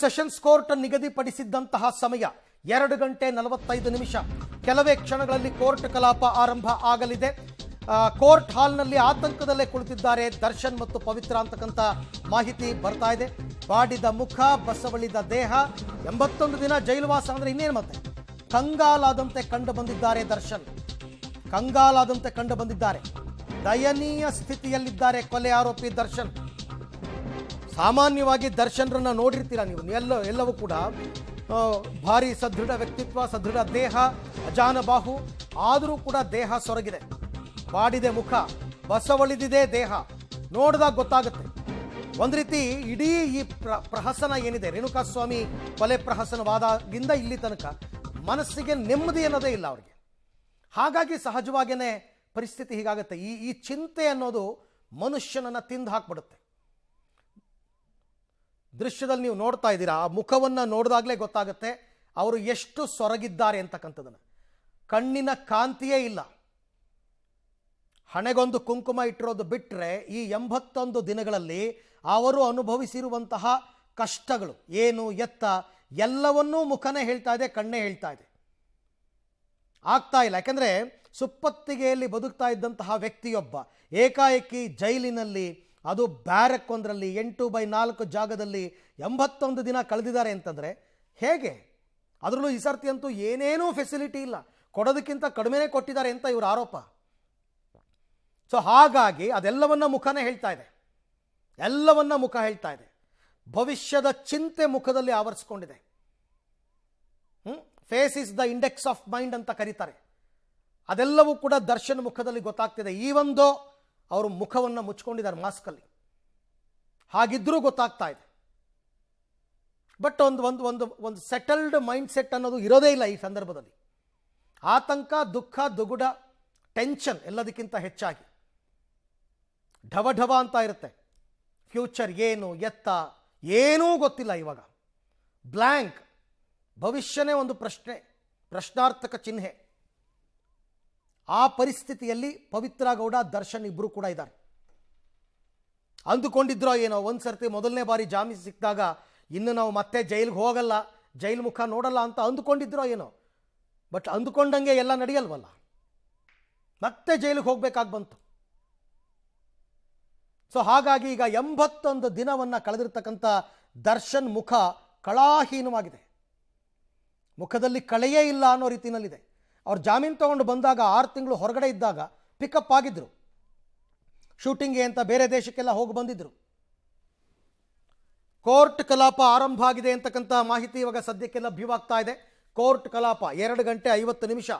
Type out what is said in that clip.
Sessions court ನಿಗದಿಪಡಿಸಿದ್ದಂತಹ ಸಮಯ 2 ಗಂಟೆ 45 ನಿಮಿಷ. ಕೆಲವೇ ಕ್ಷಣಗಳಲ್ಲಿ ಕೋರ್ಟ್ ಕಲಾಪ ಆರಂಭ ಆಗಲಿದೆ. ಕೋರ್ಟ್ ಹಾಲ್ನಲ್ಲಿ ಆತಂಕದಲ್ಲೇ ಕುಳಿತಿದ್ದಾರೆ ದರ್ಶನ್ ಮತ್ತು ಪವಿತ್ರ ಅಂತಕ್ಕಂಥ ಮಾಹಿತಿ ಬರ್ತಾ ಇದೆ. ಬಾಡಿದ ಮುಖ, ಬಸವಳಿದ ದೇಹ, 81 ದಿನ ಜೈಲುವಾಸ ಅಂದ್ರೆ ಇನ್ನೇನು ಮತ್ತೆ. ಕಂಗಾಲಾದಂತೆ ಕಂಡು ಬಂದಿದ್ದಾರೆ ದರ್ಶನ್, ಕಂಗಾಲಾದಂತೆ ಕಂಡು ಬಂದಿದ್ದಾರೆ. ದಯನೀಯ ಸ್ಥಿತಿಯಲ್ಲಿದ್ದಾರೆ ಕೊಲೆ ಆರೋಪಿ ದರ್ಶನ್. ಸಾಮಾನ್ಯವಾಗಿ ದರ್ಶನ್ರನ್ನ ನೋಡಿರ್ತೀರಾ ನೀವು ಎಲ್ಲವೂ ಕೂಡ ಭಾರಿ ಸದೃಢ ವ್ಯಕ್ತಿತ್ವ, ಸದೃಢ ದೇಹ, ಅಜಾನಬಾಹು. ಆದರೂ ಕೂಡ ದೇಹ ಸೊರಗಿದೆ, ಬಾಡಿದೆ ಮುಖ, ಬಸವಳಿದಿದೆ ದೇಹ. ನೋಡಿದಾಗ ಗೊತ್ತಾಗುತ್ತೆ. ಒಂದು ರೀತಿ ಇಡೀ ಈ ಪ್ರಹಸನ ಏನಿದೆ, ರೇಣುಕಾಸ್ವಾಮಿ ಕೊಲೆ ಪ್ರಹಸನವಾದಾಗಿಂದ ಇಲ್ಲಿ ತನಕ ಮನಸ್ಸಿಗೆ ನೆಮ್ಮದಿ ಅನ್ನೋದೇ ಇಲ್ಲ ಅವರಿಗೆ. ಹಾಗಾಗಿ ಸಹಜವಾಗಿಯೇ ಪರಿಸ್ಥಿತಿ ಹೀಗಾಗುತ್ತೆ. ಈ ಚಿಂತೆ ಅನ್ನೋದು ಮನುಷ್ಯನನ್ನು ತಿಂದು ಹಾಕ್ಬಿಡುತ್ತೆ. ದೃಶ್ಯದಲ್ಲಿ ನೀವು ನೋಡ್ತಾ ಇದ್ದೀರಾ, ಆ ಮುಖವನ್ನು ನೋಡಿದಾಗಲೇ ಗೊತ್ತಾಗುತ್ತೆ ಅವರು ಎಷ್ಟು ಸೊರಗಿದ್ದಾರೆ ಅಂತಕ್ಕಂಥದ್ದನ್ನು. ಕಣ್ಣಿನ ಕಾಂತಿಯೇ ಇಲ್ಲ. ಹಣೆಗೊಂದು ಕುಂಕುಮ ಇಟ್ಟಿರೋದು ಬಿಟ್ಟರೆ ಈ 81 ದಿನಗಳಲ್ಲಿ ಅವರು ಅನುಭವಿಸಿರುವಂತಹ ಕಷ್ಟಗಳು ಏನು ಎತ್ತ ಎಲ್ಲವನ್ನೂ ಮುಖನೇ ಹೇಳ್ತಾ ಇದೆ, ಕಣ್ಣೇ ಹೇಳ್ತಾ ಇದೆ. ಆಗ್ತಾ ಇಲ್ಲ. ಯಾಕಂದರೆ ಸುಪ್ಪತ್ತಿಗೆಯಲ್ಲಿ ಬದುಕ್ತಾ ಇದ್ದಂತಹ ವ್ಯಕ್ತಿಯೊಬ್ಬ ಏಕಾಏಕಿ ಜೈಲಿನಲ್ಲಿ, ಅದು ಬ್ಯಾರಕ್ ಒಂದರಲ್ಲಿ 8x4 ಜಾಗದಲ್ಲಿ 81 ದಿನ ಕಳೆದಿದ್ದಾರೆ ಅಂತಂದರೆ ಹೇಗೆ? ಅದರಲ್ಲೂ ಈ ಸರ್ತಿ ಅಂತೂ ಏನೇನೂ ಫೆಸಿಲಿಟಿ ಇಲ್ಲ, ಕೊಡೋದಕ್ಕಿಂತ ಕಡಿಮೆನೇ ಕೊಟ್ಟಿದ್ದಾರೆ ಅಂತ ಇವ್ರ ಆರೋಪ. ಸೊ ಹಾಗಾಗಿ ಅದೆಲ್ಲವನ್ನ ಮುಖನೇ ಹೇಳ್ತಾ ಇದೆ, ಎಲ್ಲವನ್ನ ಮುಖ ಹೇಳ್ತಾ ಇದೆ. ಭವಿಷ್ಯದ ಚಿಂತೆ ಮುಖದಲ್ಲಿ ಆವರಿಸ್ಕೊಂಡಿದೆ. Face is the index of mind ಅಂತ ಕರೀತಾರೆ. ಅದೆಲ್ಲವೂ ಕೂಡ ದರ್ಶನ್ ಮುಖದಲ್ಲಿ ಗೊತ್ತಾಗ್ತಿದೆ. ಈ ಒಂದು ಅವರು ಮುಖವನ್ನು ಮುಚ್ಕೊಂಡಿದ್ದಾರೆ ಮಾಸ್ಕಲ್ಲಿ, ಹಾಗಿದ್ರೂ ಗೊತ್ತಾಗ್ತಾ ಇದೆ. ಬಟ್ ಒಂದು ಸೆಟಲ್ಡ್ ಮೈಂಡ್ ಸೆಟ್ ಅನ್ನೋದು ಇರೋದೇ ಇಲ್ಲ ಈ ಸಂದರ್ಭದಲ್ಲಿ. ಆತಂಕ, ದುಃಖ, ದುಗುಡ, ಟೆನ್ಷನ್ ಎಲ್ಲದಕ್ಕಿಂತ ಹೆಚ್ಚಾಗಿ ಢವ ಅಂತ ಇರುತ್ತೆ. ಫ್ಯೂಚರ್ ಏನು ಎತ್ತ ಏನೂ ಗೊತ್ತಿಲ್ಲ ಇವಾಗ. ಬ್ಲ್ಯಾಂಕ್. ಭವಿಷ್ಯನೇ ಒಂದು ಪ್ರಶ್ನಾರ್ಥಕ ಚಿಹ್ನೆ. ಆ ಪರಿಸ್ಥಿತಿಯಲ್ಲಿ ಪವಿತ್ರ ಗೌಡ, ದರ್ಶನ್ ಇಬ್ಬರು ಕೂಡ ಇದ್ದಾರೆ. ಅಂದುಕೊಂಡಿದ್ರೋ ಏನೋ ಒಂದು ಸರ್ತಿ ಮೊದಲನೇ ಬಾರಿ ಜಾಮೀನು ಸಿಕ್ಕಿದಾಗ ಇನ್ನು ನಾವು ಮತ್ತೆ ಜೈಲಿಗೆ ಹೋಗಲ್ಲ, ಜೈಲು ಮುಖ ನೋಡಲ್ಲ ಅಂತ ಅಂದುಕೊಂಡಿದ್ರೋ ಏನೋ. ಬಟ್ ಅಂದುಕೊಂಡಂಗೆ ಎಲ್ಲ ನಡೆಯಲ್ವಲ್ಲ, ಮತ್ತೆ ಜೈಲಿಗೆ ಹೋಗ್ಬೇಕಾಗಿ ಬಂತು. ಸೊ ಹಾಗಾಗಿ ಈಗ 81 ದಿನವನ್ನು ಕಳೆದಿರ್ತಕ್ಕಂಥ ದರ್ಶನ್ ಮುಖ ಕಳಾಹೀನವಾಗಿದೆ. ಮುಖದಲ್ಲಿ ಕಳೆಯೇ ಇಲ್ಲ ಅನ್ನೋ ರೀತಿಯಲ್ಲಿದೆ. ಅವ್ರು ಜಾಮೀನು ತಗೊಂಡು ಬಂದಾಗ 6 ತಿಂಗಳು ಹೊರಗಡೆ ಇದ್ದಾಗ ಪಿಕಪ್ ಆಗಿದ್ರು, ಶೂಟಿಂಗ್ಗೆ ಅಂತ ಬೇರೆ ದೇಶಕ್ಕೆಲ್ಲ ಹೋಗಿ ಬಂದಿದ್ರು. ಕೋರ್ಟ್ ಕಲಾಪ ಆರಂಭ ಆಗಿದೆ ಅಂತಕ್ಕಂಥ ಮಾಹಿತಿ ಇವಾಗ ಸದ್ಯಕ್ಕೆ ಲಭ್ಯವಾಗ್ತಾ ಇದೆ. ಕೋರ್ಟ್ ಕಲಾಪ 2 ಗಂಟೆ 50 ನಿಮಿಷ